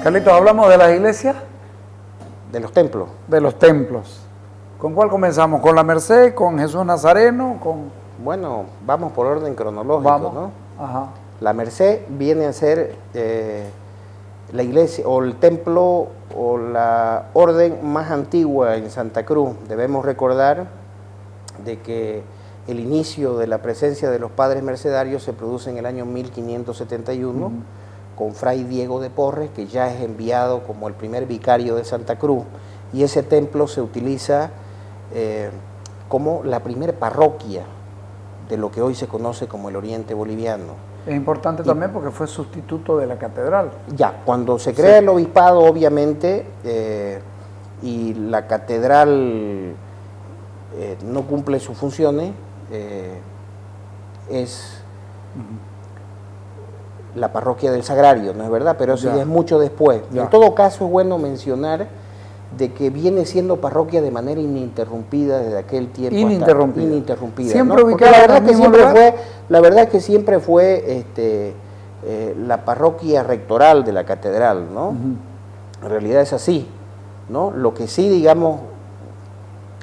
Carlitos, hablamos de las iglesias. De los templos. De los templos. ¿Con cuál comenzamos? ¿Con la Merced? ¿Con Jesús Nazareno? Bueno, vamos por orden cronológico, vamos. ¿no? Ajá. La Merced viene a ser la iglesia o el templo o la orden más antigua en Santa Cruz. Debemos recordar de que el inicio de la presencia de los padres mercedarios se produce en el año 1571 con Fray Diego de Porres, que ya es enviado como el primer vicario de Santa Cruz, y ese templo se utiliza como la primera parroquia de lo que hoy se conoce como el Oriente Boliviano. Es importante también porque fue sustituto de la catedral. Ya, cuando se crea el obispado, obviamente, y la catedral no cumple sus funciones, es la parroquia del Sagrario, ¿no es verdad? Pero eso ya es mucho después. Ya. En todo caso, es bueno mencionar de que viene siendo parroquia de manera ininterrumpida desde aquel tiempo. Ininterrumpida. Siempre ¿no? ubicada en el mismo lugar. La verdad es que siempre fue la parroquia rectoral de la catedral, ¿no? En realidad es así, ¿no? Lo que sí, digamos,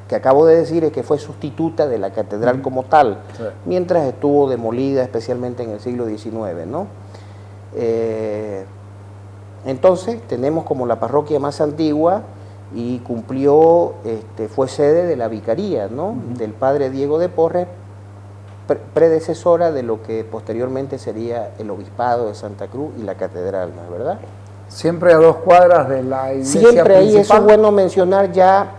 que acabo de decir es que fue sustituta de la catedral como tal, mientras estuvo demolida, especialmente en el siglo XIX, ¿no? Entonces, tenemos como la parroquia más antigua y cumplió, fue sede de la vicaría, ¿no? Del padre Diego de Porres, predecesora de lo que posteriormente sería el obispado de Santa Cruz y la catedral, ¿no es verdad? Siempre a 2 cuadras de la iglesia Siempre ahí, principal. eso es bueno mencionar ya,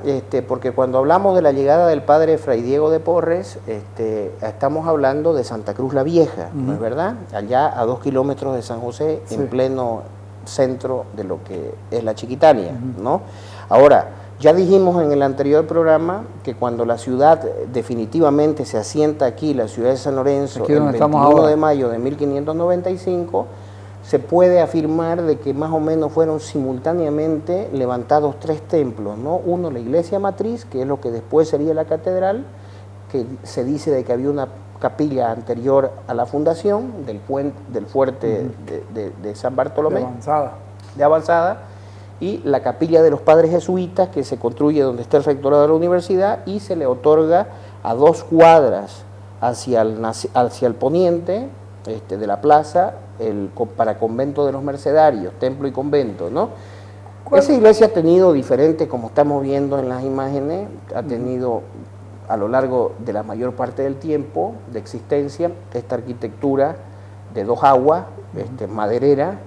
porque cuando hablamos de la llegada del padre Fray Diego de Porres, estamos hablando de Santa Cruz la Vieja, ¿no es verdad? Allá a 2 kilómetros de San José, en pleno centro de lo que es la Chiquitania, ¿no? Ahora, ya dijimos en el anterior programa que cuando la ciudad definitivamente se asienta aquí, la ciudad de San Lorenzo, el 21 de mayo de 1595, se puede afirmar de que más o menos fueron simultáneamente levantados 3 templos, ¿no? Uno, la iglesia matriz, que es lo que después sería la catedral, que se dice de que había una capilla anterior a la fundación del fuerte de San Bartolomé, de avanzada, y la capilla de los padres jesuitas, que se construye donde está el rectorado de la universidad y se le otorga a 2 cuadras hacia el poniente de la plaza, para convento de los mercedarios, templo y convento, ¿no? Esa iglesia ha tenido diferentes, como estamos viendo en las imágenes, ha tenido a lo largo de la mayor parte del tiempo de existencia esta arquitectura de 2 aguas, maderera,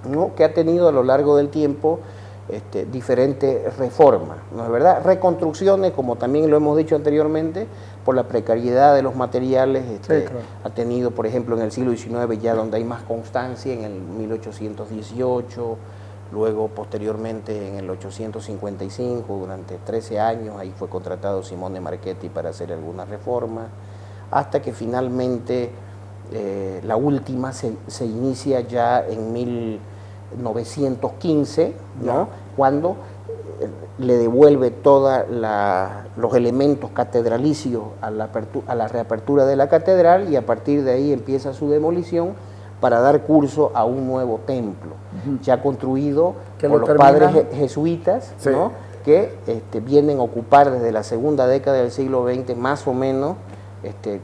¿no? Que ha tenido a lo largo del tiempo diferentes reformas, ¿no es verdad? Reconstrucciones, como también lo hemos dicho anteriormente, por la precariedad de los materiales, ha tenido, por ejemplo, en el siglo XIX ya donde hay más constancia, en el 1818, luego posteriormente en el 855, durante 13 años, ahí fue contratado Simone Marchetti para hacer algunas reformas, hasta que finalmente la última se inicia ya en 1915, ¿no? Cuando le devuelve todos los elementos catedralicios a la reapertura de la catedral, y a partir de ahí empieza su demolición para dar curso a un nuevo templo, ya construido por los padres jesuitas, ¿no? Que vienen a ocupar desde la segunda década del siglo XX, más o menos,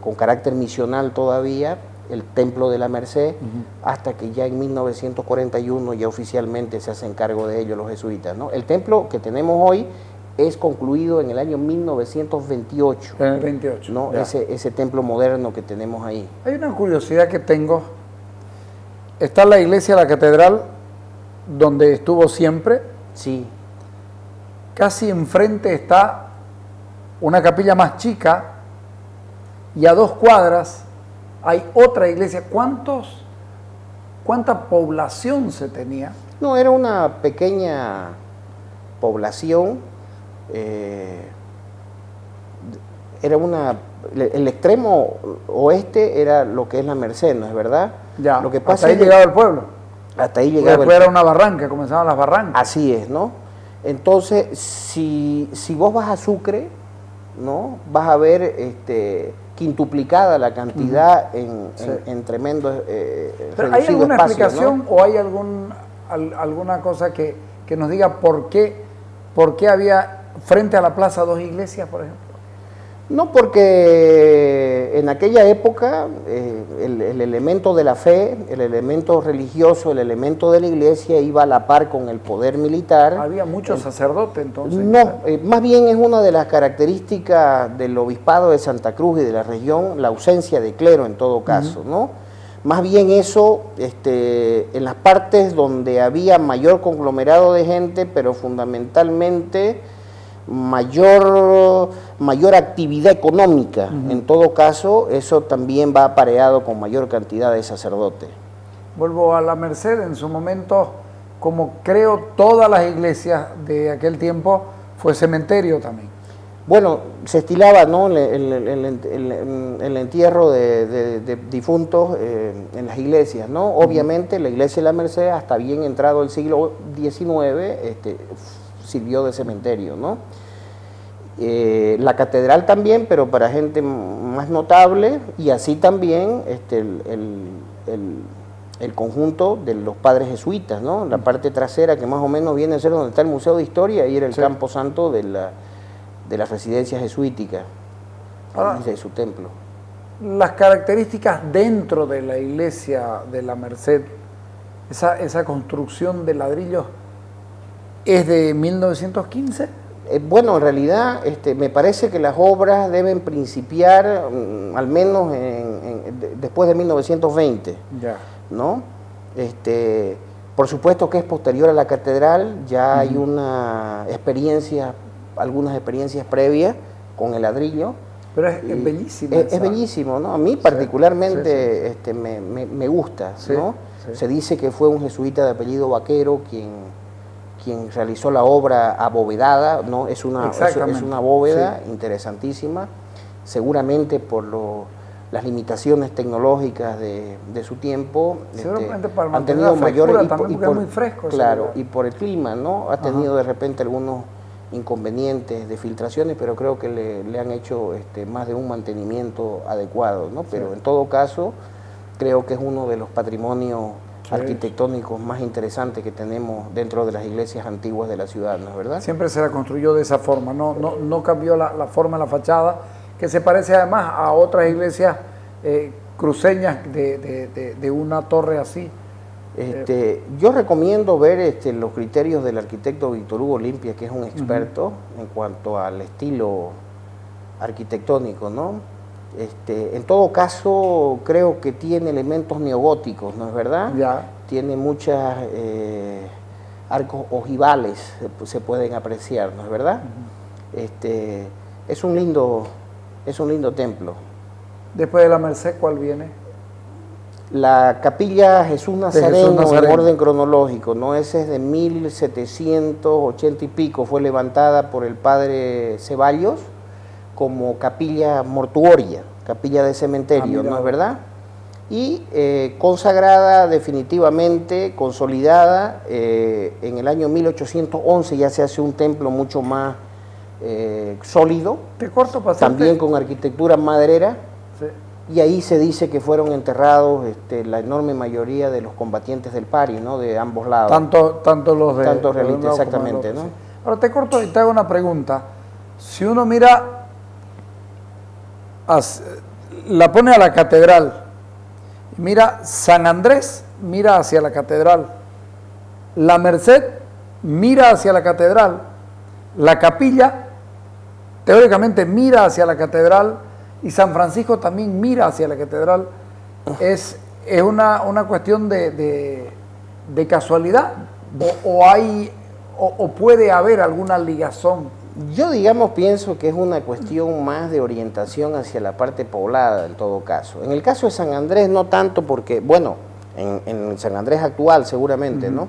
con carácter misional todavía, el templo de la Merced, hasta que ya en 1941 ya oficialmente se hacen cargo de ello los jesuitas, ¿no? El templo que tenemos hoy es concluido en el año 1928. En el 28. ¿No? Ese templo moderno que tenemos ahí. Hay una curiosidad que tengo. Está la iglesia, la catedral, donde estuvo siempre. Sí. Casi enfrente está una capilla más chica, y a 2 cuadras hay otra iglesia. ¿Cuánta población se tenía? No, era una pequeña población. El extremo oeste era lo que es la Merced, ¿no es verdad? Ya, lo que pasa hasta ahí llegaba el pueblo. Hasta ahí llegaba. Después era una barranca, comenzaban las barrancas. Así es, ¿no? Entonces, si vos vas a Sucre, ¿no? Vas a ver quintuplicada la cantidad en tremendo ¿Pero hay alguna explicación, ¿no? ¿O hay alguna cosa que nos diga por qué había frente a la plaza dos iglesias, por ejemplo? No, porque en aquella época el elemento de la fe, el elemento religioso, el elemento de la iglesia iba a la par con el poder militar. ¿Había muchos sacerdotes entonces? No, más bien es una de las características del obispado de Santa Cruz y de la región, la ausencia de clero en todo caso, ¿no? Más bien eso, en las partes donde había mayor conglomerado de gente, pero fundamentalmente mayor actividad económica. En todo caso, eso también va apareado con mayor cantidad de sacerdotes. Vuelvo a la Merced, en su momento, como creo todas las iglesias de aquel tiempo, fue cementerio también. Bueno, se estilaba, ¿no?, el entierro de difuntos en las iglesias, ¿no? Obviamente la iglesia de la Merced, hasta bien entrado el siglo XIX, sirvió de cementerio, ¿no? La catedral también, pero para gente más notable, y así también el conjunto de los padres jesuitas, ¿no? La parte trasera, que más o menos viene a ser donde está el Museo de Historia, y era el campo santo de la residencia jesuítica, de su templo. Las características dentro de la iglesia de la Merced, esa construcción de ladrillos, ¿es de 1915? Bueno, en realidad me parece que las obras deben principiar al menos después de 1920, ¿no? Por supuesto que es posterior a la catedral, ya hay algunas experiencias previas con el ladrillo. Pero es bellísimo. Es bellísimo, ¿no? A mí particularmente me gusta, ¿no? Sí. Se dice que fue un jesuita de apellido Vaquero quien realizó la obra abovedada, ¿no? Es una bóveda interesantísima, seguramente por las limitaciones tecnológicas de su tiempo, han tenido mayores también porque es muy fresco. Claro, y por el clima, ¿no? Ha tenido de repente algunos inconvenientes de filtraciones, pero creo que le han hecho más de un mantenimiento adecuado, ¿no? Pero en todo caso, creo que es uno de los patrimonios arquitectónicos más interesantes que tenemos dentro de las iglesias antiguas de la ciudad, ¿no es verdad? Siempre se la construyó de esa forma, no cambió la forma de la fachada, que se parece además a otras iglesias cruceñas de una torre así. Yo recomiendo ver los criterios del arquitecto Víctor Hugo Limpia, que es un experto en cuanto al estilo arquitectónico, ¿no? En todo caso, creo que tiene elementos neogóticos, ¿no es verdad? Tiene muchas arcos ojivales, se pueden apreciar, ¿no es verdad? Es un lindo templo. Después de la Merced, ¿cuál viene? La capilla Jesús Nazareno, en orden cronológico, ¿no? Ese es de 1780 y pico, fue levantada por el padre Ceballos como capilla mortuoria, capilla de cementerio, ¿no es verdad? Y consagrada definitivamente, consolidada, en el año 1811 ya se hace un templo mucho más sólido, también con arquitectura maderera, y ahí se dice que fueron enterrados la enorme mayoría de los combatientes del PARI, ¿no? De ambos lados. Tanto los de... Tanto realistas, exactamente, ¿no? Ahora te corto y te hago una pregunta. Si uno mira... la pone a la catedral, mira San Andrés, mira hacia la catedral, la Merced mira hacia la catedral, la capilla teóricamente mira hacia la catedral y San Francisco también mira hacia la catedral. Es una cuestión de casualidad o puede haber alguna ligazón. Yo, pienso que es una cuestión más de orientación hacia la parte poblada, en todo caso. En el caso de San Andrés, no tanto porque, bueno, en San Andrés actual seguramente, ¿no?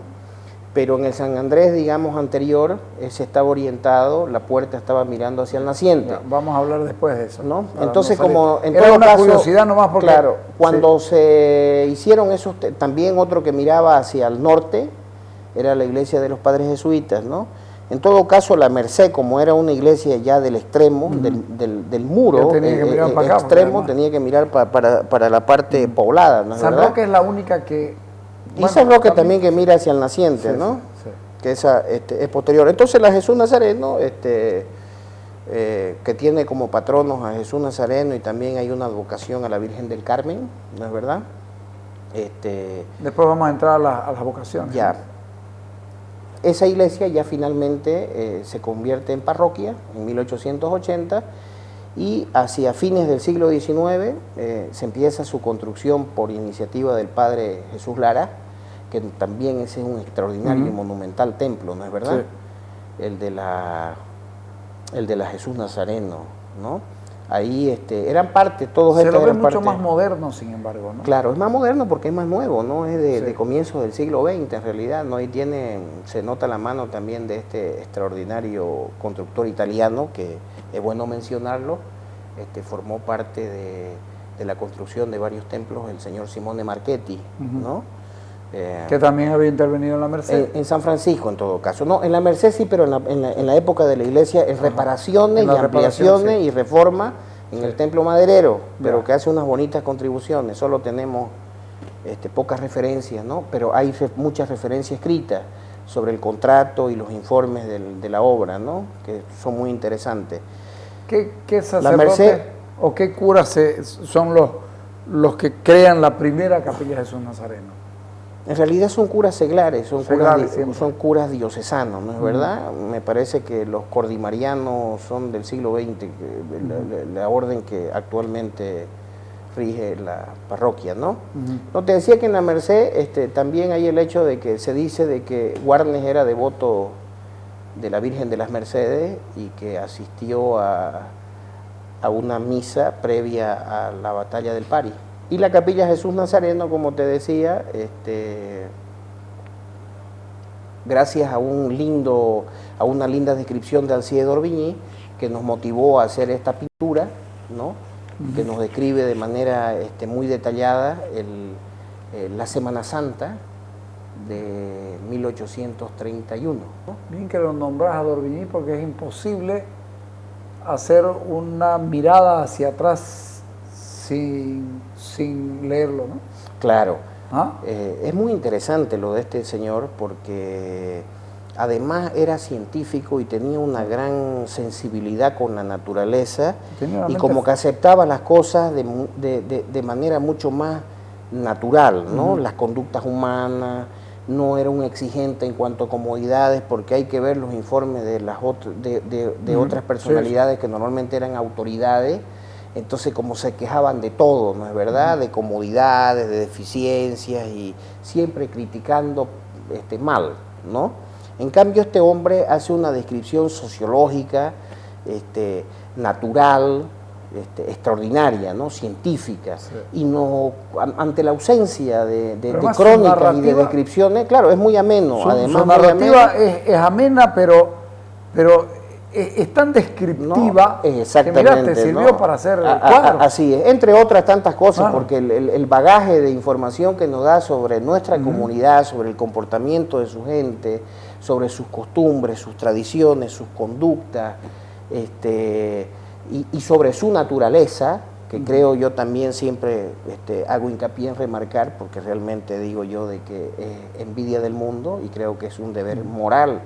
Pero en el San Andrés, anterior, se estaba orientado, la puerta estaba mirando hacia el naciente. Ya, vamos a hablar después de eso, ¿no? Entonces, como en era todo una caso, curiosidad nomás porque... Claro, cuando se hicieron esos, también otro que miraba hacia el norte, era la iglesia de los padres jesuitas, ¿no? En todo caso, la Merced, como era una iglesia ya del extremo, del muro extremo, tenía que mirar para la parte poblada, ¿no es San verdad? Roque es la única que Y esa es roca también que mira hacia el naciente, sí, ¿no? sí, sí. Que esa es posterior. Entonces la Jesús Nazareno, que tiene como patronos a Jesús Nazareno, y también hay una advocación a la Virgen del Carmen, ¿no es verdad? Después vamos a entrar a las vocaciones. Ya. Esa iglesia ya finalmente se convierte en parroquia en 1880, y hacia fines del siglo XIX se empieza su construcción por iniciativa del padre Jesús Lara, que también ese es un extraordinario y monumental templo, ¿no es verdad? Sí. El de la Jesús Nazareno, ¿no? Ahí eran parte, todos estos se lo ve eran mucho parte, más moderno, sin embargo, ¿no? Claro, es más moderno porque es más nuevo, ¿no? Es de Sí. comienzos del siglo XX en realidad, ¿no? Ahí se nota la mano también de este extraordinario constructor italiano, que es bueno mencionarlo, formó parte de la construcción de varios templos, el señor Simone Marchetti, ¿no? Que también había intervenido en la Merced. En San Francisco, en todo caso. No, en la Merced sí, pero en la época de la iglesia, en reparaciones y ampliaciones y reforma en el templo maderero, pero que hace unas bonitas contribuciones. Solo tenemos pocas referencias, ¿no? Pero hay muchas referencias escritas sobre el contrato y los informes de la obra, ¿no? Que son muy interesantes. ¿Qué sacerdotes o qué curas son los que crean la primera capilla de Jesús Nazareno? En realidad son curas seglares, son curas diocesanos, ¿no es verdad? Me parece que los cordimarianos son del siglo XX, la orden que actualmente rige la parroquia, ¿no? No, te decía que en la Merced también hay el hecho de que se dice de que Warnes era devoto de la Virgen de las Mercedes y que asistió a una misa previa a la batalla del Pari. Y la capilla Jesús Nazareno, como te decía, gracias a una linda descripción de Alcide d'Orbigny, que nos motivó a hacer esta pintura, ¿no? Que nos describe de manera muy detallada la Semana Santa de 1831. ¿no? Bien que lo nombras a d'Orbigny, porque es imposible hacer una mirada hacia atrás sin leerlo, ¿no? Claro. ¿Ah? Es muy interesante lo de este señor, porque además era científico y tenía una gran sensibilidad con la naturaleza, y como que aceptaba las cosas de manera mucho más natural, ¿no? Las conductas humanas, no era un exigente en cuanto a comodidades, porque hay que ver los informes de otras personalidades que normalmente eran autoridades. Entonces, como se quejaban de todo, ¿no es verdad? De comodidades, de deficiencias, y siempre criticando mal, ¿no? En cambio, este hombre hace una descripción sociológica, natural, extraordinaria, ¿no? Científica, y no, ante la ausencia de crónicas y de descripciones, claro, es muy ameno. Además, su narrativa es amena, pero es tan descriptiva, no, exactamente, que mira, te sirvió para hacer cuadros. Así es, entre otras tantas cosas, porque el bagaje de información que nos da sobre nuestra comunidad, sobre el comportamiento de su gente, sobre sus costumbres, sus tradiciones, sus conductas, y sobre su naturaleza, que creo yo también siempre hago hincapié en remarcar, porque realmente digo yo de que es envidia del mundo, y creo que es un deber moral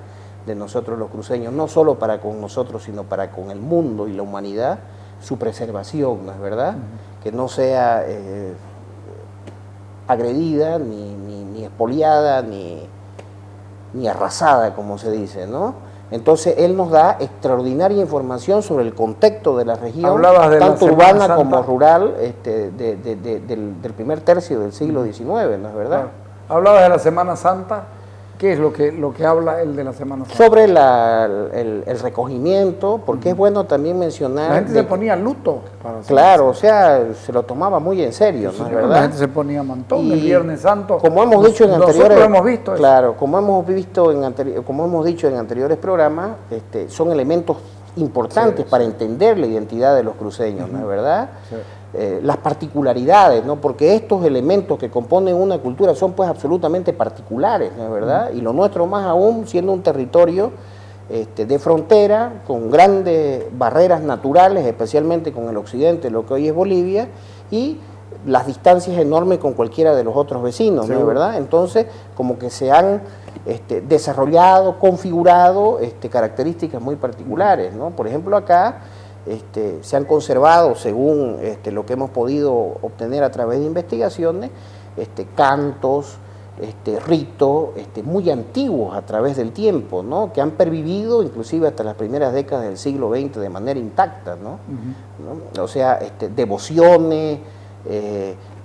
de nosotros los cruceños, no solo para con nosotros, sino para con el mundo y la humanidad, su preservación, ¿no es verdad? Que no sea agredida, ni expoliada, ni arrasada, como se dice, ¿no? Entonces, él nos da extraordinaria información sobre el contexto de la región, tanto urbana como rural, del primer tercio del siglo XIX, ¿no es verdad? Hablabas de la Semana Santa. ¿Qué es lo que habla el de la Semana Santa? Sobre el recogimiento, porque es bueno también mencionar... La gente se ponía luto. Claro, o sea, se lo tomaba muy en serio, ¿no es verdad? La gente se ponía mantón el Viernes Santo. Como hemos dicho en anteriores... Nosotros hemos visto eso. Claro, como hemos dicho en anteriores programas, son elementos importantes para entender la identidad de los cruceños, ¿no es verdad? Sí. Las particularidades, ¿no? Porque estos elementos que componen una cultura son pues absolutamente particulares, ¿no es verdad? Y lo nuestro más aún siendo un territorio de frontera, con grandes barreras naturales, especialmente con el occidente, lo que hoy es Bolivia, y las distancias enormes con cualquiera de los otros vecinos, ¿no es verdad? Entonces, como que se han desarrollado, configurado características muy particulares, ¿no? Por ejemplo, acá se han conservado, según lo que hemos podido obtener a través de investigaciones, cantos, ritos muy antiguos a través del tiempo, ¿no? Que han pervivido inclusive hasta las primeras décadas del siglo XX de manera intacta, ¿no? ¿No? O sea, devociones,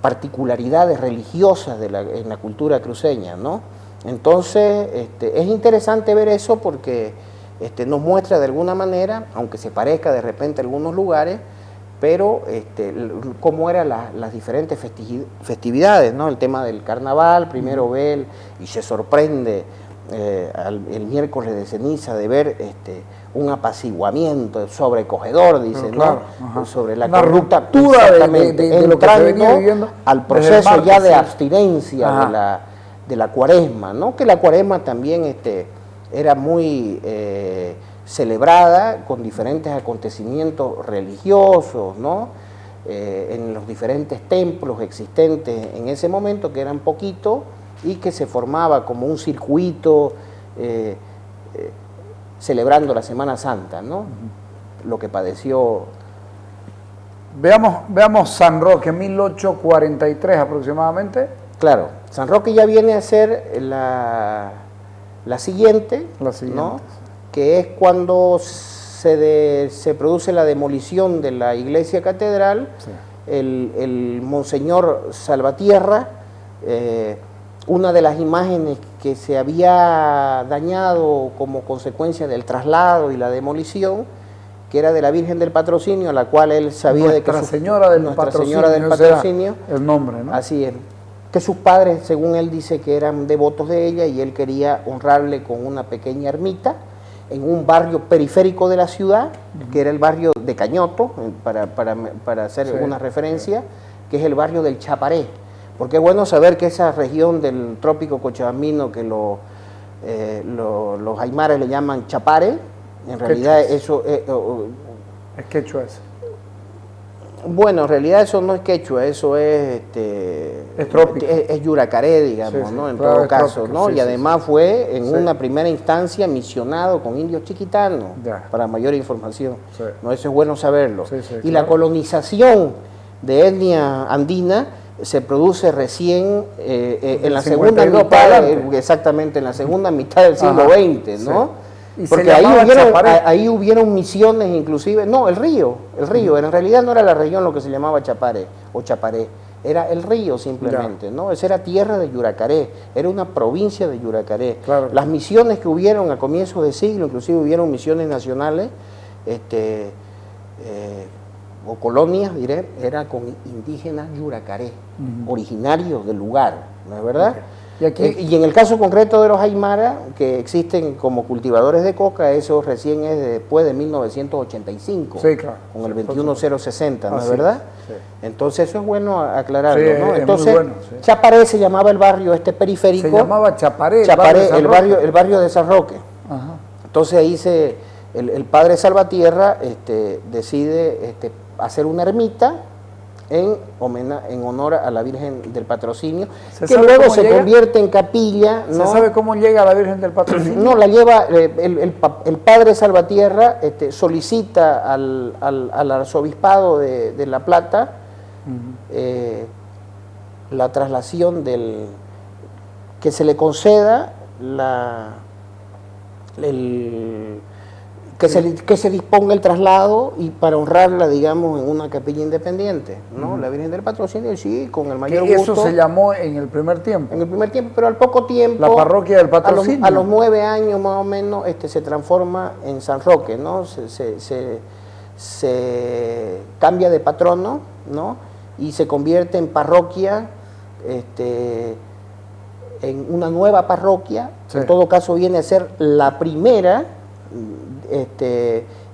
particularidades religiosas en la cultura cruceña, ¿no? Entonces, es interesante ver eso porque nos muestra de alguna manera, aunque se parezca de repente a algunos lugares, pero cómo eran las diferentes festividades, ¿no? El tema del carnaval, primero ve y se sorprende el miércoles de ceniza de ver un apaciguamiento sobrecogedor, dice, claro, ¿no? Sobre la una conducta, ruptura de lo que se venía viviendo al proceso martes, ya de sí. abstinencia de la cuaresma, ¿no? Que la cuaresma también era muy celebrada con diferentes acontecimientos religiosos, ¿no? En los diferentes templos existentes en ese momento, que eran poquitos, y que se formaba como un circuito celebrando la Semana Santa, ¿no? Lo que padeció. Veamos San Roque, 1843 aproximadamente. Claro, San Roque ya viene a ser la siguiente, ¿no? Que es cuando se produce la demolición de la iglesia catedral, sí. El Monseñor Salvatierra, una de las imágenes que se había dañado como consecuencia del traslado y la demolición, que era de la Virgen del Patrocinio, a la cual él sabía de que Nuestra Señora del Patrocinio, el nombre, ¿no? Así es. Que sus padres, según él dice, que eran devotos de ella y él quería honrarle con una pequeña ermita en un barrio periférico de la ciudad, que era el barrio de Cañoto, para hacer una referencia, que es el barrio del Chaparé. Porque es bueno saber que esa región del trópico cochabambino, que los aymaras le llaman Chapare, en realidad eso es quechua eso. Bueno, en realidad eso no es quechua, eso es trópico. Es yuracaré, digamos, sí, ¿no? En todo caso, trópico, ¿no? Sí, y además fue en una primera instancia misionado con indios chiquitanos, para mayor información. Sí. ¿No? Eso es bueno saberlo. Sí, y la colonización de etnia andina se produce recién en la segunda mitad, exactamente, en la segunda mitad del siglo XX, ¿no? Sí. Porque ahí hubieron misiones inclusive, no, el río, en realidad no era la región lo que se llamaba Chapare o Chaparé, era el río simplemente, ¿no? Esa era tierra de Yuracaré, era una provincia de Yuracaré. Claro. Las misiones que hubieron a comienzos de siglo, inclusive hubieron misiones nacionales, o colonias, diré, era con indígenas yuracaré, originarios del lugar, ¿no es verdad? Okay. Y en el caso concreto de los aymara, que existen como cultivadores de coca, eso recién es después de 1985, sí, claro, con el 21060, ¿no es verdad? Sí. Entonces eso es bueno aclararlo, sí, ¿no? Entonces, bueno, sí. Chaparé se llamaba el barrio periférico. Se llamaba Chaparé, el barrio de San Roque. Ajá. Entonces ahí el padre Salvatierra decide hacer una ermita en honor a la Virgen del Patrocinio, que luego se convierte en capilla, ¿no? ¿Se sabe cómo llega a la Virgen del Patrocinio? No, la lleva, el padre Salvatierra solicita al arzobispado de La Plata la traslación que se le conceda que se disponga el traslado y para honrarla, digamos, en una capilla independiente, ¿no? La Virgen del Patrocinio, sí, con el mayor gusto. Eso se llamó en el primer tiempo. En el primer tiempo, pero al poco tiempo. La parroquia del Patrocinio. A los 9 años más o menos se transforma en San Roque, ¿no? Se cambia de patrono, ¿no? Y se convierte en parroquia, en una nueva parroquia. Sí. En todo caso viene a ser la primera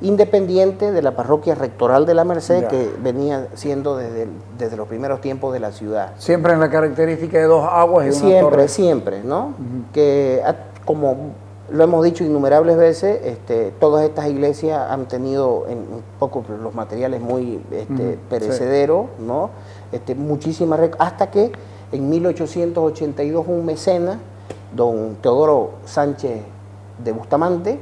independiente de la parroquia rectoral de la Merced, que venía siendo desde los primeros tiempos de la ciudad. Siempre en la característica de 2 aguas y una torre. Siempre, ¿no? Que como Lo hemos dicho innumerables veces, todas estas iglesias han tenido un poco los materiales muy perecederos, sí, ¿no? Muchísimas, hasta que en 1882 un mecenas, don Teodoro Sánchez de Bustamante,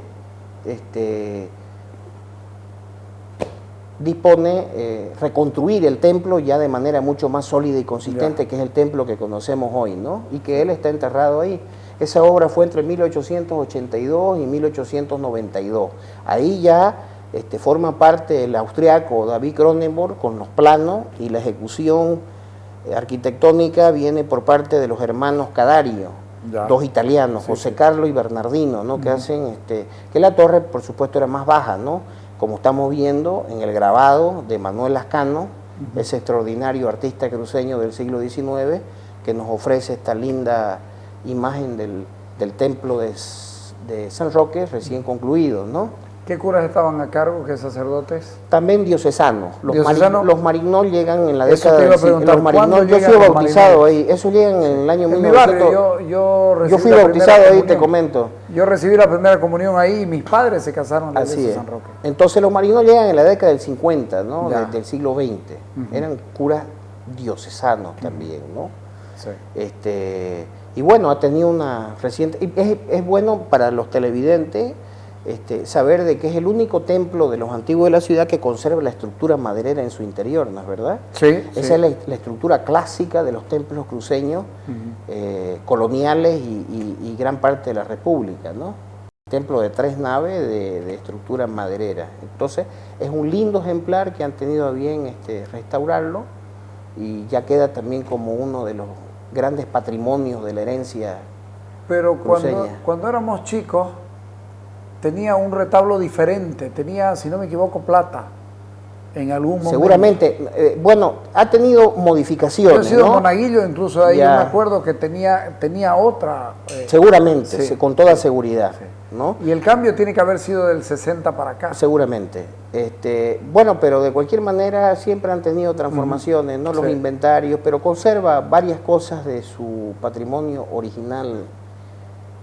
dispone reconstruir el templo ya de manera mucho más sólida y consistente, que es el templo que conocemos hoy, ¿no? Y que él está enterrado ahí. Esa obra fue entre 1882 y 1892. Ahí ya forma parte el austriaco David Cronenberg con los planos, y la ejecución arquitectónica viene por parte de los hermanos Cadario, dos italianos, sí, José sí. Carlo y Bernardino, ¿no? Que hacen que la torre, por supuesto, era más baja, ¿no? Como estamos viendo en el grabado de Manuel Lascano, ese extraordinario artista cruceño del siglo XIX, que nos ofrece esta linda imagen del templo de San Roque recién concluido, ¿no? ¿Qué curas estaban a cargo? ¿Qué sacerdotes? También diocesanos. Los Marignol llegan en la década del siglo. Yo fui bautizado ahí. Eso llega en el año 1900. Yo fui bautizado ahí, te comento. Yo recibí la primera comunión ahí y mis padres se casaron en la iglesia de San Roque. Entonces los Marignol llegan en la década del 50, ¿no? Del siglo XX. Eran curas diocesanos también, ¿no? Sí. Y bueno, ha tenido una reciente... Es bueno para los televidentes saber de que es el único templo de los antiguos de la ciudad que conserva la estructura maderera en su interior, ¿no es verdad? Sí. Esa es la estructura clásica de los templos cruceños, coloniales y gran parte de la República, ¿no? Templo de 3 naves de estructura maderera. Entonces, es un lindo ejemplar que han tenido a bien restaurarlo, y ya queda también como uno de los grandes patrimonios de la herencia cruceña. Pero cuando éramos chicos, tenía un retablo diferente, tenía, si no me equivoco, plata en algún momento. Seguramente, bueno, ha tenido modificaciones. Yo he sido ¿no? monaguillo, incluso ahí yo me acuerdo que tenía otra. Seguramente, sí, con toda seguridad. Sí. ¿No? Y el cambio tiene que haber sido del 60 para acá. Seguramente. Bueno, pero de cualquier manera siempre han tenido transformaciones, ¿no? Los inventarios, pero conserva varias cosas de su patrimonio original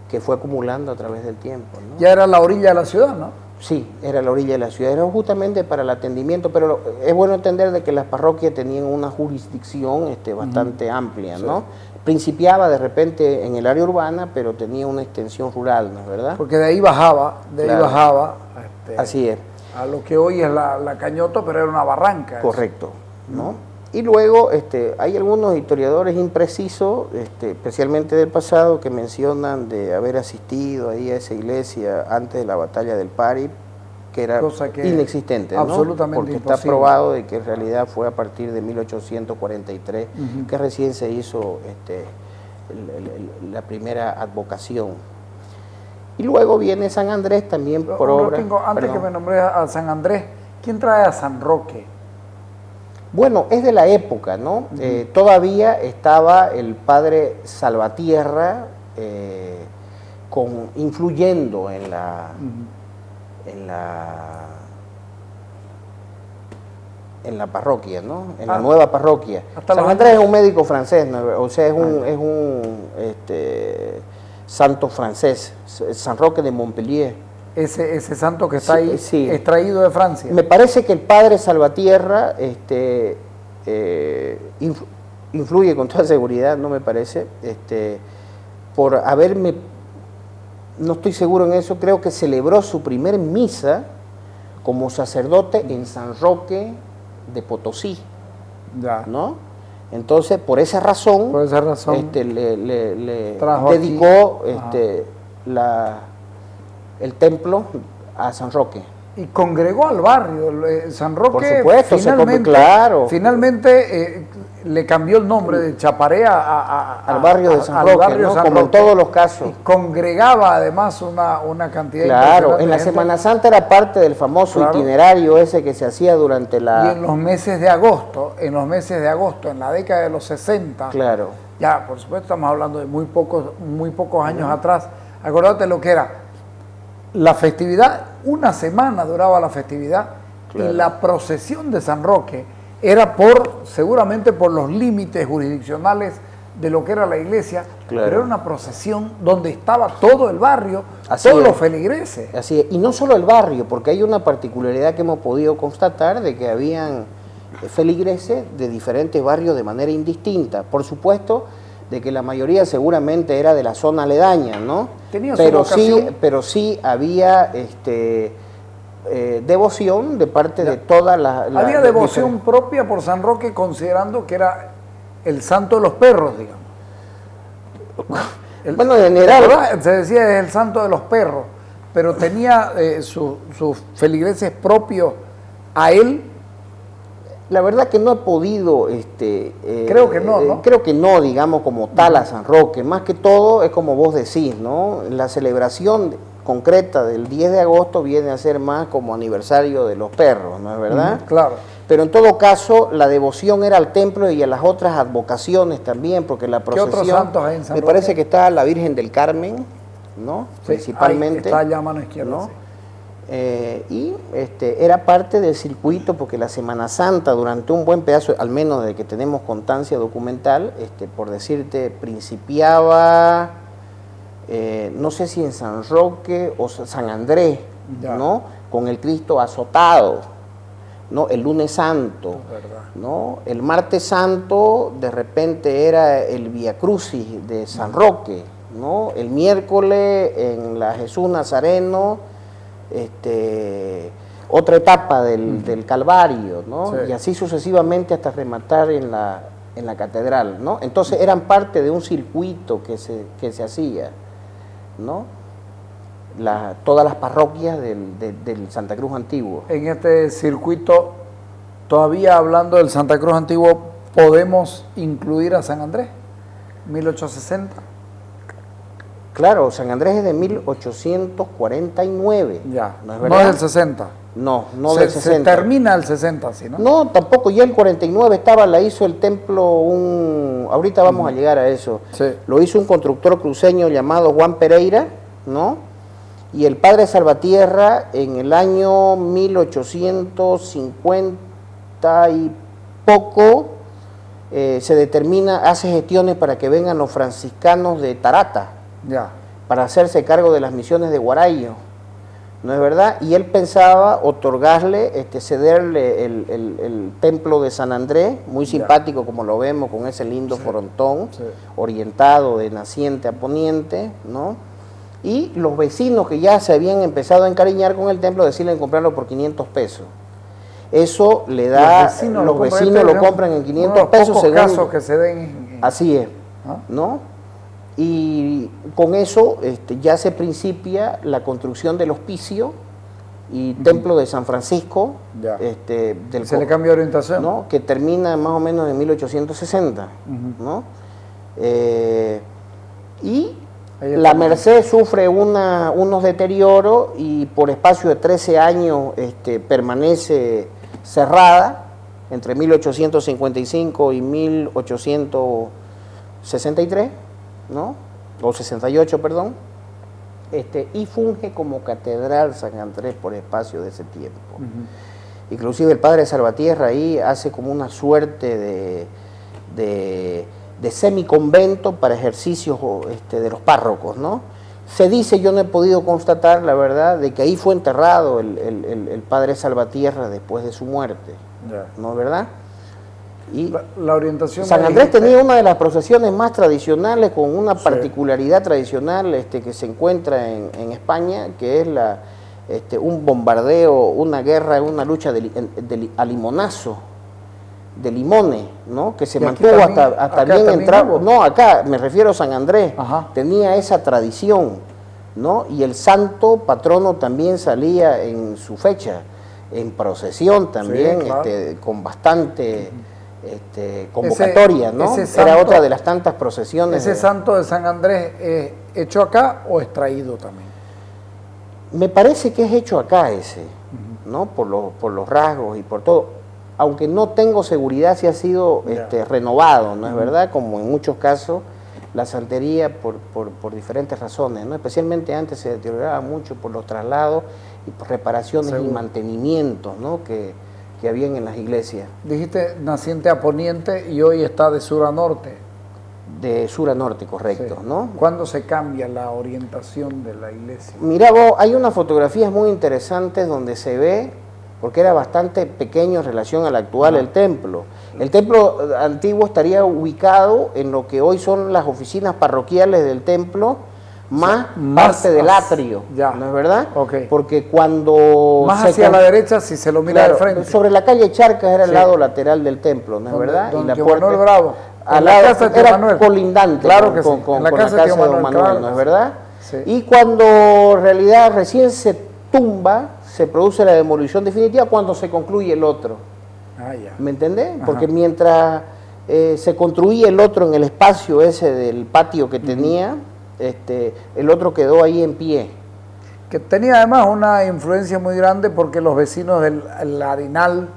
que fue acumulando a través del tiempo, ¿no? Ya era la orilla de la ciudad, ¿no? Sí, era la orilla de la ciudad, era justamente para el atendimiento, pero es bueno entender de que las parroquias tenían una jurisdicción bastante amplia, ¿no? Principiaba de repente en el área urbana, pero tenía una extensión rural, ¿no es verdad? Porque de ahí bajaba, así es. A lo que hoy es la Cañoto, pero era una barranca. Correcto, ¿no? Y luego hay algunos historiadores imprecisos, especialmente del pasado, que mencionan de haber asistido ahí a esa iglesia antes de la batalla del Pari, que era inexistente, ¿no? Absolutamente porque imposible. Está probado de que en realidad fue a partir de 1843 que recién se hizo la primera advocación. Y luego viene San Andrés también por obra. Antes que me nombré a San Andrés, ¿quién trae a San Roque? Bueno, es de la época, ¿no? Todavía estaba el padre Salvatierra influyendo en la parroquia, ¿no? En la nueva parroquia. San Andrés es un médico francés, ¿no? O sea, es un santo francés, San Roque de Montpellier. Ese santo que está ahí, extraído de Francia. Me parece que el padre Salvatierra influye con toda seguridad, no me parece, por haberme, no estoy seguro en eso, creo que celebró su primer misa como sacerdote en San Roque de Potosí, ¿no? Entonces, por esa razón le dedicó el templo a San Roque. Y congregó al barrio. San Roque, por supuesto, finalmente le cambió el nombre de Chaparé al barrio de San Roque, ¿no? Como en todos los casos. Y congregaba además una cantidad Claro, en la Semana Santa era parte del famoso itinerario ese que se hacía durante la... Y en los meses de agosto, en la década de los 60, ya, por supuesto, estamos hablando de muy pocos años atrás, acordate lo que era la festividad, una semana duraba la festividad, y la procesión de San Roque era seguramente por los límites jurisdiccionales de lo que era la iglesia, Claro. pero era una procesión donde estaba todo el barrio, Así todos es. los feligreses. Así es. Y no solo el barrio, porque hay una particularidad que hemos podido constatar de que habían feligreses de diferentes barrios de manera indistinta. Por supuesto, de que la mayoría seguramente era de la zona aledaña, ¿no? Tenía su pero vocación. pero sí había devoción de parte de toda la Había devoción propia por San Roque, considerando que era el santo de los perros, digamos. Bueno, en general, ¿Verdad? Se decía es el santo de los perros, pero tenía sus feligreses propios a él. la verdad que no he podido, Creo que no, ¿no? creo que no, digamos, como tal a San Roque. Más que todo es como vos decís, ¿no? La celebración concreta del 10 de agosto viene a ser más como aniversario de los perros, ¿no es verdad? Claro. Pero en todo caso, la devoción era al templo y a las otras advocaciones también, porque la ¿Qué otros procesión, santos hay en San me Roque? parece que está la Virgen del Carmen, ¿no? Sí, Principalmente. ahí está allá a mano izquierda. ¿no? Sí. Era parte del circuito porque la Semana Santa durante un buen pedazo, al menos de que tenemos constancia documental, por decirte, principiaba, no sé si en San Roque o San Andrés, Ya. ¿no? Con el Cristo azotado, ¿no? El lunes santo, verdad. ¿no? El martes santo de repente era el Vía Crucis de San Roque, ¿no? El miércoles en la Jesús Nazareno, otra etapa del Calvario, ¿no? Sí. Y así sucesivamente hasta rematar en la catedral, ¿no? Entonces eran parte de un circuito que se hacía, ¿no? Todas las parroquias del Santa Cruz Antiguo. En este circuito, todavía hablando del Santa Cruz Antiguo, ¿podemos incluir a San Andrés? 1860. Claro, San Andrés es de 1849. Ya. ¿No es No verdad? es del 60. No del Se 60. termina el 60, ¿sí, no? No, tampoco, ya el 49 la hizo el templo ahorita vamos a llegar a eso. Sí. Lo hizo un constructor cruceño llamado Juan Pereira, ¿no? Y el padre Salvatierra en el año 1850 y poco se determina, hace gestiones para que vengan los franciscanos de Tarata, Ya. para hacerse cargo de las misiones de Guarayo, ¿no es verdad? Y él pensaba otorgarle, cederle el templo de San Andrés, muy simpático como lo vemos, con ese lindo frontón, Sí. orientado de naciente a poniente, ¿no? Y los vecinos que ya se habían empezado a encariñar con el templo deciden comprarlo por 500 pesos. Eso le da, los vecinos lo compran en 500 pesos pocos según... casos que se den Así es, ¿Ah? ¿no? Y con eso ya se principia la construcción del hospicio y templo de San Francisco, Ya. del se le cambia orientación. ¿no? Que termina más o menos en 1860, ¿no? Y Ahí la está. Merced sufre unos deterioros y por espacio de 13 años permanece cerrada entre 1855 y 1863, ¿no? O 68, perdón. Y funge como catedral San Andrés por espacio de ese tiempo. Inclusive el padre Salvatierra ahí hace como una suerte de semiconvento para ejercicios de los párrocos, ¿no? Se dice, yo no he podido constatar, la verdad, de que ahí fue enterrado el padre Salvatierra después de su muerte, Ya. ¿no es verdad? Y La orientación. San me Andrés dijiste, tenía una de las procesiones más tradicionales, con una Sí. particularidad tradicional que se encuentra en España, que es un bombardeo, una guerra, una lucha a limonazo, de limones, ¿no? Que se Y aquí mantuvo también- hasta acá bien también entrado. hubo. No, acá me refiero a San Andrés, Ajá. tenía esa tradición, ¿no? Y el santo patrono también salía en su fecha, en procesión también, Sí, claro. con bastante convocatoria, ¿no? ese Era santo- otra de las tantas procesiones. ¿Ese santo de San Andrés es hecho acá o es traído también? Me parece que es hecho acá ese, ¿no? Por los rasgos y por todo. Aunque no tengo seguridad si ha sido Ya. renovado, ¿no es verdad? Como en muchos casos la santería por diferentes razones, ¿no? Especialmente antes se deterioraba mucho por los traslados y por reparaciones Seguro. y mantenimientos, ¿no? que habían en las iglesias. Dijiste naciente a poniente y hoy está de sur a norte. De sur a norte, correcto, Sí. ¿no? ¿Cuándo se cambia la orientación de la iglesia? Mira vos, hay unas fotografías muy interesantes donde se ve, porque era bastante pequeño en relación al actual, el templo. El templo antiguo estaría ubicado en lo que hoy son las oficinas parroquiales del templo, más parte del atrio, ya. ¿no es verdad? Ok. Porque cuando... Más se hacia con- la derecha si se lo mira Claro, de frente. sobre la calle Charcas era el Sí. lado lateral del templo, ¿no es Donde- verdad? donde y la Tío puerta Manuel Bravo. al En la lado, casa de Tío era Manuel. colindante Claro que sí, con en la la casa casa de Tío de don Manuel, Manuel, claro ¿no que es sí. verdad? Sí. Y cuando en realidad recién se tumba, se produce la demolición definitiva cuando se concluye el otro. Ah, ya. ¿Me entendés? Ajá. Porque mientras se construía el otro en el espacio ese del patio que tenía, el otro quedó ahí en pie. Que tenía además una influencia muy grande porque los vecinos del el Arenal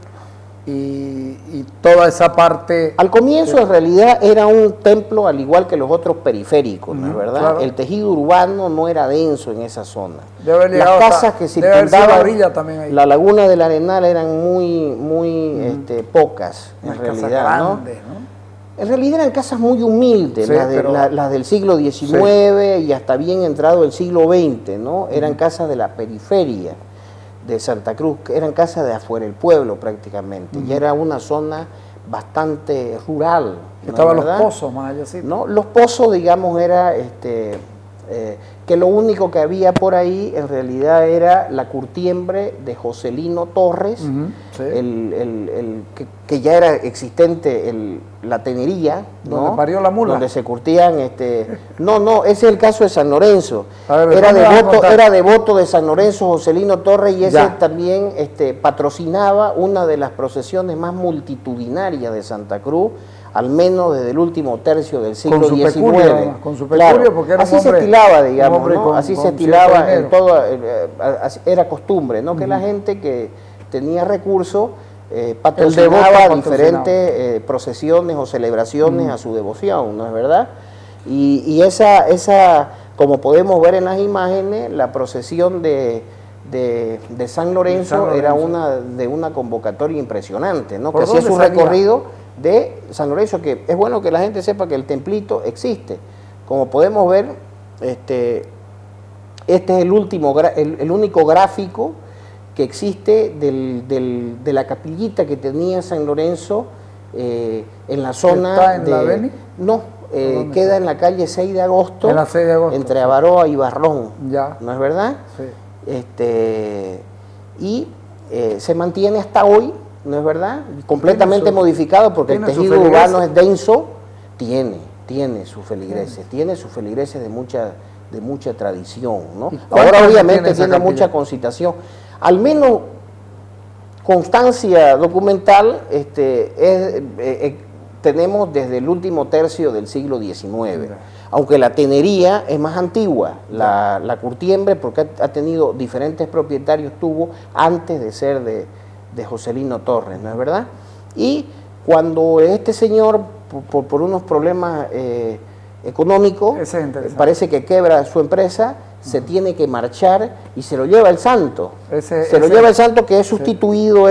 y toda esa parte... Al comienzo en realidad era un templo al igual que los otros periféricos, ¿no es Ujú, verdad? claro. El tejido urbano no era denso en esa zona. Debe haber Las llegado casas hasta- que debe haber sido la circundaban orilla también ahí. la laguna del Arenal eran muy pocas en Unas casas realidad, ¿no? grandes, ¿no? En realidad eran casas muy humildes, Sí, pero- las del siglo XIX y hasta bien entrado el siglo XX, ¿no? Eran casas de la periferia de Santa Cruz, que eran casas de afuera del pueblo prácticamente, ya era una zona bastante rural. ¿no es Estaban los verdad? pozos más allá, sí. ¿No? Los pozos, digamos, era que lo único que había por ahí en realidad era la curtiembre de Joselino Torres, Ujú, sí. que ya era existente la tenería, Donde ¿no? parió la mula. Donde se curtían, no, ese es el caso de San Lorenzo. A ver, Era ¿dónde vas a contar? era devoto de San Lorenzo Joselino Torres y ese Ya. también patrocinaba una de las procesiones más multitudinarias de Santa Cruz, al menos desde el último tercio del siglo Con su XIX. peculio, además, con su Claro, peculio, porque era un así se hombre- estilaba, digamos, un hombre ¿no? con- Así se con estilaba cierto en dinero. todo, era costumbre, ¿no? Que la gente que tenía recursos patrocinaba patrocinaba. diferentes procesiones o celebraciones a su devoción, ¿no es verdad? Y esa, como podemos ver en las imágenes, la procesión de San Lorenzo, San era Lorenzo. una convocatoria impresionante, ¿no? ¿Por Que hacía dónde su salía? recorrido de San Lorenzo, que es bueno que la gente sepa que el templito existe. Como podemos ver, este es el único gráfico que existe de la capillita que tenía San Lorenzo en la zona ¿Está en de... la Beni? No, dónde queda está? en la calle 6 de agosto, En la 6 de agosto, entre sí. Avaroa y Barrón, Ya. ¿no es verdad? Sí. Y se mantiene hasta hoy, ¿no es verdad? Completamente Tiene su- modificado porque el tiene su tejido feligreses. urbano es denso, tiene sus feligreses de mucha tradición, ¿no? ¿Y cuántos Ahora años obviamente tiene esa tiene capilla? mucha concitación, al menos constancia documental tenemos desde el último tercio del siglo XIX, Ya. aunque la tenería es más antigua, la curtiembre, porque ha tenido diferentes propietarios, tuvo antes de ser de Joselino Torres, ¿no es verdad? Y cuando este señor, por unos problemas económicos, Ese es interesante. parece que quebra su empresa, se tiene que marchar y se lo lleva el santo. Se lo lleva el santo, que es sustituido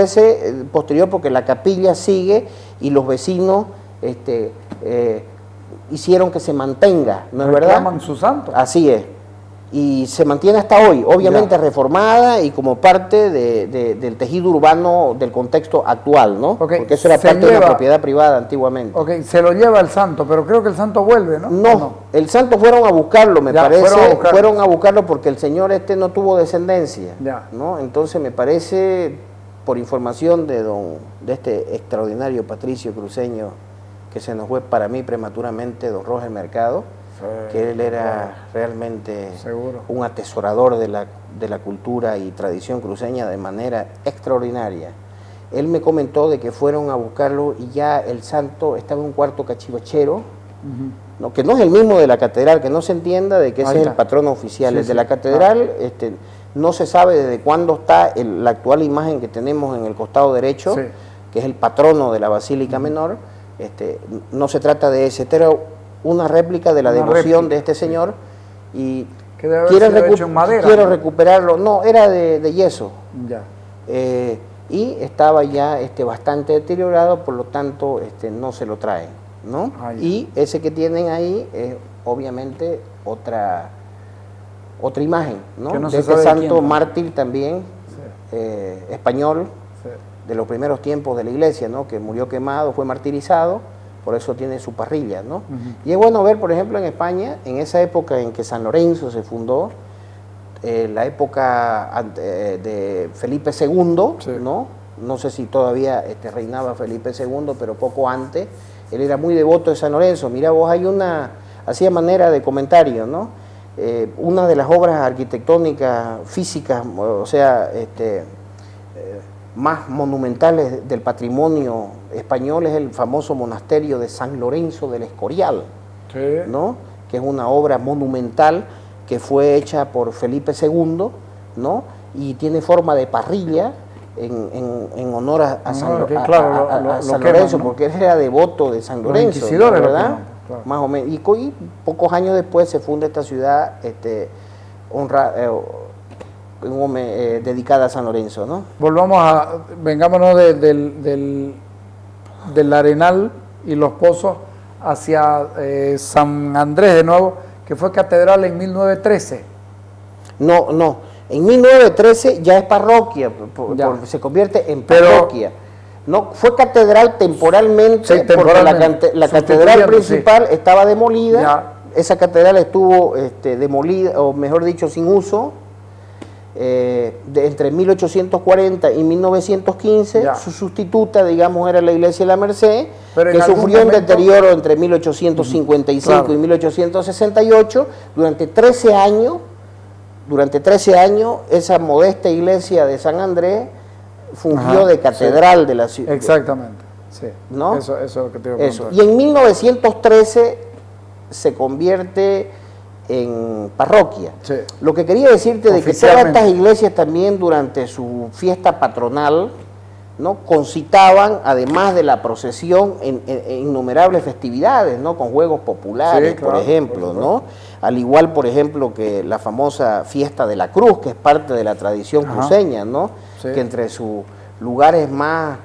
posterior, porque la capilla sigue y los vecinos hicieron que se mantenga, ¿no es verdad? Reclaman su santo. Así es. Y se mantiene hasta hoy, obviamente Ya. reformada y como parte del tejido urbano del contexto actual, ¿no? Ok, Porque eso era se parte de una lleva- propiedad privada antiguamente. Ok, se lo lleva el santo, pero creo que el santo vuelve, ¿no? No, el santo fueron a buscarlo, me Ya, parece, fueron a buscarlo. porque el señor no tuvo descendencia, Ya. ¿no? Entonces me parece, por información de este extraordinario Patricio Cruceño, que se nos fue para mí prematuramente, don Roger Mercado, que él era realmente Seguro. un atesorador de la cultura y tradición cruceña de manera extraordinaria. Él me comentó de que fueron a buscarlo y ya el santo estaba en un cuarto cachivachero, Ujú. no, que no es el mismo de la catedral, que no se entienda de que ese Ahí es el está. patrono oficial. Sí, El de sí. la catedral no se sabe desde cuándo está la actual imagen que tenemos en el costado derecho, Sí. que es el patrono de la Basílica Menor. No se trata de ese, esta era una réplica de la Una devoción réplica, de este señor y Que debe haber quiero, sido hecho en madera. quiero recuperarlo. No, era de yeso. Ya. Y estaba ya bastante deteriorado, por lo tanto no se lo traen. ¿no? Ah, ya. Y ese que tienen ahí es obviamente otra imagen, ¿no? Que no De se este sabe de santo quién, ¿no? mártir también, Sí, español, sí. de los primeros tiempos de la iglesia, ¿no? Que murió quemado, fue martirizado, por eso tiene su parrilla, ¿no? Y es bueno ver, por ejemplo, en España, en esa época en que San Lorenzo se fundó, la época de Felipe II, Sí. ¿no? No sé si todavía reinaba Felipe II, pero poco antes, él era muy devoto de San Lorenzo. Mira vos, hay hacía manera de comentario, ¿no? Una de las obras arquitectónicas, físicas, o sea, más monumentales del patrimonio español es el famoso monasterio de San Lorenzo del Escorial, Sí. ¿no? Que es una obra monumental que fue hecha por Felipe II, ¿no? Y tiene forma de parrilla en honor a San, que claro, a San queman, Lorenzo, ¿no? porque él era devoto de San Los Lorenzo, inquisidores lo ¿verdad? queman, claro. Más o menos. Y pocos años después se funda esta ciudad dedicada a San Lorenzo, ¿no? Vengámonos del Arenal y los Pozos hacia San Andrés de nuevo, que fue catedral en 1913. No. En 1913 ya es parroquia, se convierte en parroquia. No, fue catedral temporalmente, Sí, temporalmente. porque la catedral principal estaba demolida. Ya. Esa catedral estuvo demolida, o mejor dicho, sin uso, entre 1840 y 1915. Ya. Su sustituta, digamos, era la iglesia de la Merced, Pero en que algún sufrió un momento, deterioro entre 1855 claro, y 1868. Durante 13 años, esa modesta iglesia de San Andrés fungió Ajá, de catedral sí, de la ciudad. exactamente, sí. ¿No? Eso es lo que te iba a Eso. preguntar. Y en 1913 se convierte en parroquia. Sí. Lo que quería decirte de que todas Oficialmente. estas iglesias también durante su fiesta patronal, ¿no? Concitaban, además de la procesión, en innumerables festividades, ¿no? Con juegos populares, Sí, claro, por ejemplo, por ¿no? Al igual, por ejemplo, que la famosa fiesta de la Cruz, que es parte de la tradición Ajá. cruceña, ¿no? Sí. Que entre sus lugares más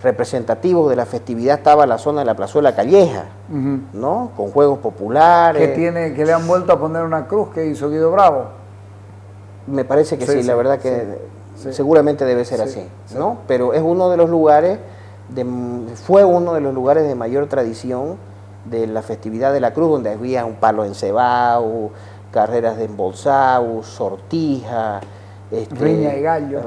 representativos de la festividad estaba la zona de la Plazuela Calleja, Ujú. ¿no? Con juegos populares. Que le han vuelto a poner una cruz que hizo Guido Bravo. Me parece que Sí, sí, sí, la verdad que sí. seguramente debe ser Sí, así, sí. ¿no? Pero es uno de los lugares, fue uno de los lugares de mayor tradición de la festividad de la Cruz, donde había un palo encebado, carreras de embolsado, sortija, Riña de gallo.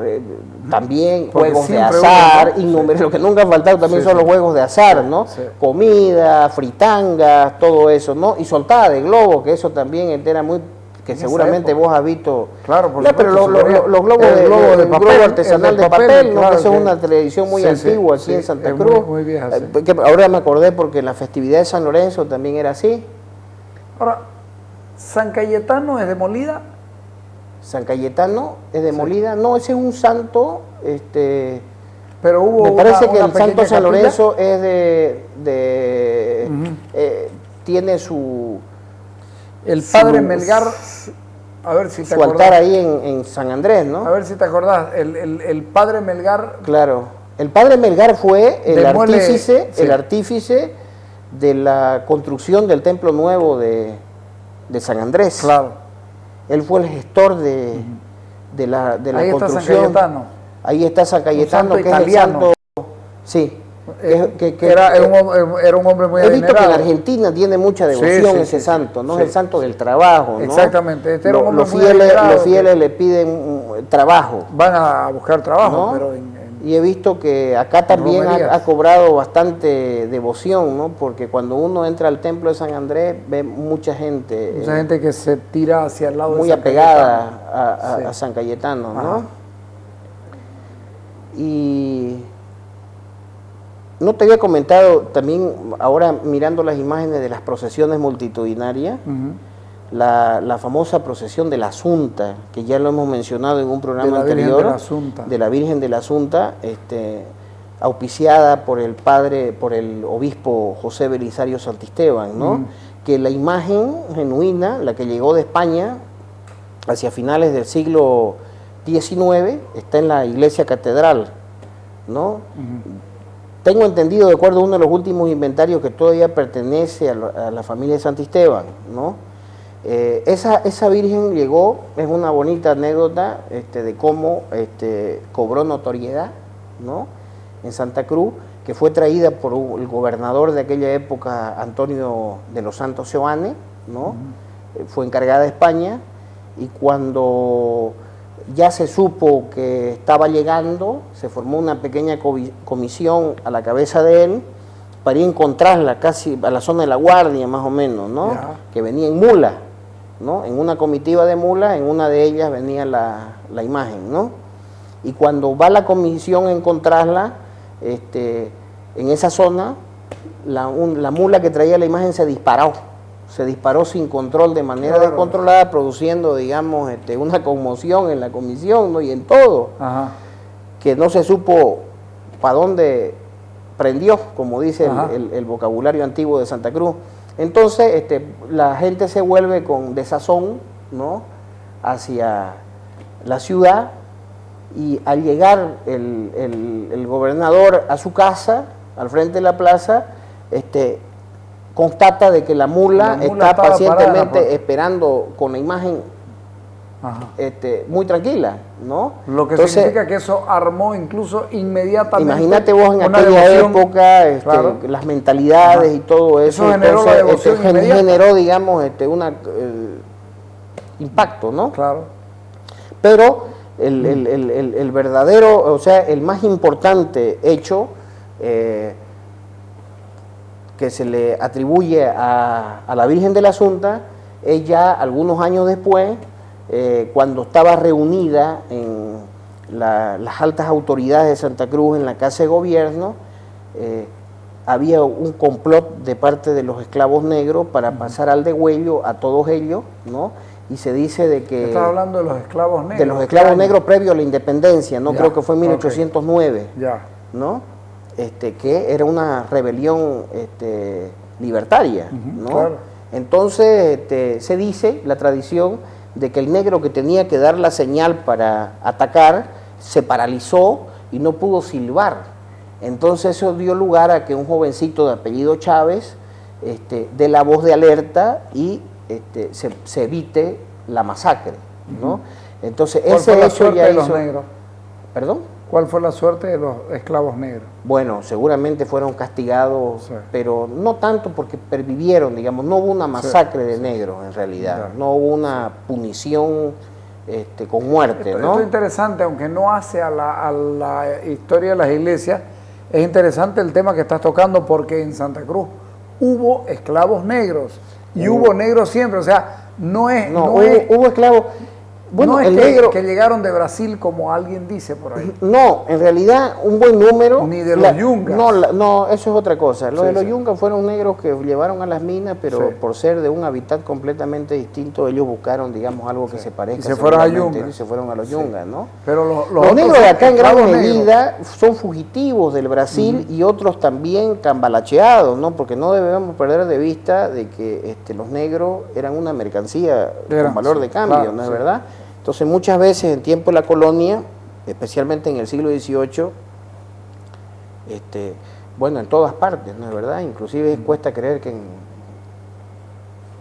también Porque juegos de siempre azar, hubo, ¿no? lo que nunca han faltado también Sí, son sí. los juegos de azar, ¿no? Sí. Comida, fritangas, todo eso, ¿no? Y soltada de globos, que eso también era muy, que En esa seguramente época. vos has visto. Claro, por No, pero supuesto, los globos el globo de el papel, globo artesanal el de papel, ¿no? claro, Que eso que- es una tradición muy sí, sí, antigua aquí sí, en Santa es Cruz. muy vieja, sí. Que ahora me acordé porque la festividad de San Lorenzo también era así. Ahora, San Cayetano es demolida. San Cayetano es demolida. No, ese es un santo, Pero hubo me parece una que el pequeña santo San capilla. Lorenzo es Ujú. tiene su El padre su- Melgar, a ver si te altar acordás. ahí en San Andrés, ¿no? A ver si te acordás. El padre Melgar, Claro. El padre Melgar fue el Demuele- sí. artífice de la construcción del templo nuevo de San Andrés. claro. Él fue el gestor de la Ahí está San construcción. Cayetano. Ahí está San Cayetano, santo que italiano. es el santo. Sí. Era un hombre muy He visto que en adinerado. Argentina tiene mucha devoción Sí, sí, ese sí, santo, ¿no? sí. Es el santo del trabajo, ¿no? Exactamente, este era un hombre Los muy fieles, adinerado los fieles que- le piden trabajo, Van a buscar trabajo, ¿no? pero Y he visto que acá también romerías. ha cobrado bastante devoción, ¿no? Porque cuando uno entra al templo de San Andrés ve mucha gente, mucha gente que se tira hacia el lado muy de San apegada Cayetano. Sí. a San Cayetano, ¿no? Ajá. Y no te había comentado también, ahora mirando las imágenes de las procesiones multitudinarias, Ujú. la famosa procesión de la Asunta, que ya lo hemos mencionado en un programa De la Virgen anterior, de la Asunta. de la Virgen de la Asunta, auspiciada por el obispo José Belisario Santisteban, ¿no? Que la imagen genuina, la que llegó de España hacia finales del siglo XIX, está en la iglesia catedral, ¿no? tengo entendido, de acuerdo a uno de los últimos inventarios, que todavía pertenece a la familia de Santisteban, ¿no? Esa virgen llegó, es una bonita anécdota de cómo cobró notoriedad, ¿no?, en Santa Cruz, que fue traída por el gobernador de aquella época, Antonio de los Santos Seoane, ¿no? Fue encargada de España, y cuando ya se supo que estaba llegando, se formó una pequeña comisión a la cabeza de él para ir a encontrarla casi a la zona de La Guardia, más o menos, ¿no? Ya. Que venía en mula, ¿no? En una comitiva de mulas, en una de ellas venía la imagen, ¿no? Y cuando va la comisión a encontrarla, en esa zona, la mula que traía la imagen se disparó sin control, de manera descontrolada, produciendo, digamos, una conmoción en la comisión, ¿no?, y en todo, Ajá. que no se supo para dónde prendió, como dice el vocabulario antiguo de Santa Cruz. Entonces, la gente se vuelve con desazón, ¿no?, hacia la ciudad, y al llegar el gobernador a su casa, al frente de la plaza, constata de que la mula está pacientemente esperando con la imagen muy tranquila, ¿no? Lo que Entonces, significa que eso armó incluso inmediatamente. imagínate vos en una aquella devoción, época, claro, las mentalidades y todo eso. Eso generó la devoción inmediata. Generó, digamos, impacto, ¿no? Claro. Pero el verdadero, o sea, el más importante hecho que se le atribuye a la Virgen de la Asunta es ya algunos años después, cuando estaba reunida en las altas autoridades de Santa Cruz en la Casa de Gobierno. Había un complot de parte de los esclavos negros para pasar al degüello a todos ellos, ¿no? Y se dice de que... Estás hablando de los esclavos negros. De los esclavos negros previo a la independencia, ¿no? Ya, Creo que fue en 1809, ya, ¿no? Que era una rebelión libertaria, ¿no? claro. Entonces se dice, la tradición, de que el negro que tenía que dar la señal para atacar se paralizó y no pudo silbar. Entonces eso dio lugar a que un jovencito de apellido Chávez dé la voz de alerta y se evite la masacre, ¿no? Entonces ese hecho ya hizo... negros? ¿Perdón? ¿Cuál fue la suerte de los esclavos negros? Bueno, seguramente fueron castigados, Sí. pero no tanto porque pervivieron, digamos, no hubo una masacre de negros en realidad, Ya. no hubo una punición con muerte, ¿no? Esto es interesante, aunque no hace a la historia de las iglesias, es interesante el tema que estás tocando, porque en Santa Cruz hubo esclavos negros y hubo negros siempre, o sea, no es... hubo esclavos. Bueno, no es el que, negro... que llegaron de Brasil, como alguien dice por ahí. No, en realidad un buen número... Ni de los yungas. No, eso es otra cosa. Los Sí, de los sí. yungas fueron negros que llevaron a las minas, pero Sí. por ser de un hábitat completamente distinto, ellos buscaron, digamos, algo que se parezca. Y se fueron a seguramente, yungas. y se fueron a los yungas, ¿no? Pero Los negros de acá en gran esclavos negros. medida son fugitivos del Brasil y otros también cambalacheados, ¿no? Porque no debemos perder de vista de que los negros eran una mercancía con valor de cambio, claro, ¿no es sí. verdad? Entonces muchas veces en tiempo de la colonia, especialmente en el siglo XVIII, bueno, en todas partes, ¿no es verdad? Inclusive cuesta creer que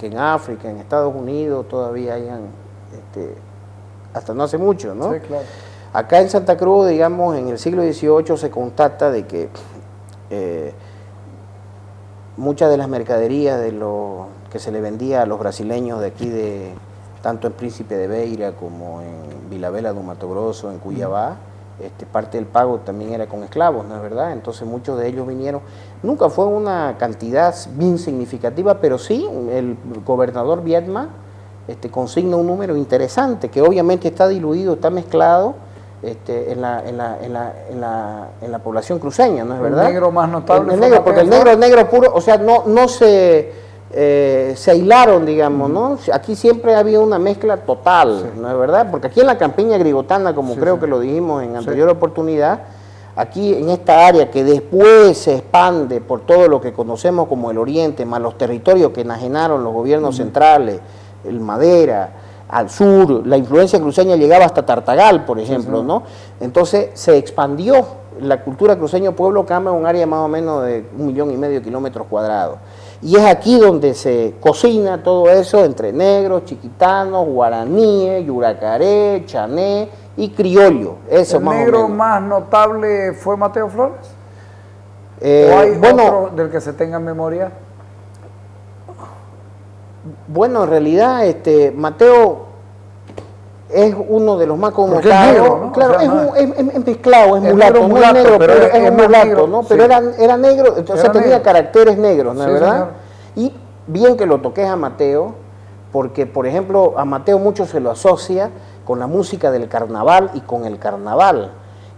en África, en Estados Unidos, todavía hayan, hasta no hace mucho, ¿no? Sí, claro. Acá en Santa Cruz, digamos, en el siglo XVIII se constata de que muchas de las mercaderías que se le vendía a los brasileños de aquí, tanto en Príncipe de Beira como en Villavela do Mato Grosso, en Cuiabá, parte del pago también era con esclavos, ¿no es verdad? Entonces muchos de ellos vinieron. Nunca fue una cantidad bien significativa, pero sí el gobernador Viedma consigna un número interesante, que obviamente está diluido, está mezclado en la población cruceña, ¿no es verdad? El negro más notable. El negro, porque el negro puro, o sea, no se aislaron, digamos, ¿no? Aquí siempre había una mezcla total, ¿no es verdad? Porque aquí en la campiña grigotana, como creo que lo dijimos en anterior oportunidad, aquí en esta área que después se expande por todo lo que conocemos como el Oriente, más los territorios que enajenaron los gobiernos centrales, el Madera, al sur, la influencia cruceña llegaba hasta Tartagal, por ejemplo, ¿no? Entonces se expandió la cultura cruceño Pueblo Cama es un área más o menos de 1,5 millones de kilómetros cuadrados. Y es aquí donde se cocina todo eso entre negros, chiquitanos, guaraníes, yuracaré, chané y criollo. Eso ¿El más o negro menos. más notable fue Mateo Flores? ¿O hay Bueno, otro del que se tenga en memoria? bueno, en realidad Mateo es uno de los más Porque connotados. es negro, ¿no? Claro, O sea, no es mezclado, es es mulato, negro, no mulato, es negro, pero pero es es un más mulato, negro, ¿no? sí. Pero era negro, entonces Era tenía negro. caracteres negros, ¿no es Sí, verdad? señor. Y bien que lo toques a Mateo, porque, por ejemplo, a Mateo mucho se lo asocia con la música del carnaval y con el carnaval.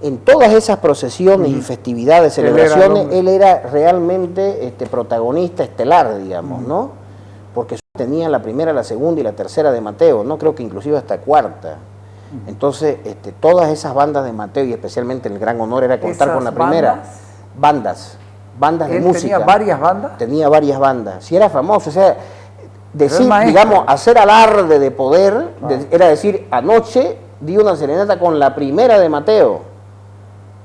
En todas esas procesiones y festividades, Él era el celebraciones, hombre. él era realmente protagonista estelar, digamos, ¿no? Porque tenía la primera, la segunda y la tercera de Mateo, no creo que inclusive hasta cuarta. Entonces, todas esas bandas de Mateo, y especialmente el gran honor era contar ¿Esas con la primera, bandas de ¿Él música. tenía varias bandas? Tenía varias bandas. Si era famoso, o sea, decir, maestro. digamos, hacer alarde de poder, era decir, anoche di una serenata con la primera de Mateo,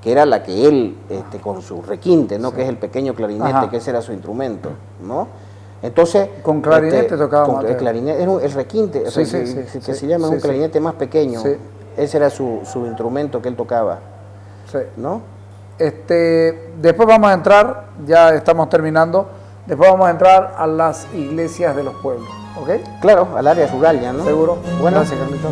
que era la que él, con su requinte, ¿no? Que es el pequeño clarinete, Ajá. que ese era su instrumento, ¿no? Entonces, Con clarinete tocaba con Mateo. el clarinete, el requinte, o sea, Sí, que sí, se llama sí, un clarinete más pequeño. Sí. Ese era su instrumento que él tocaba, Sí. ¿no? Después vamos a entrar, ya estamos terminando, después vamos a entrar a las iglesias de los pueblos, ¿ok? Claro, al área rural ya, ¿no? ¿Seguro? Bueno, Gracias, Carlitos.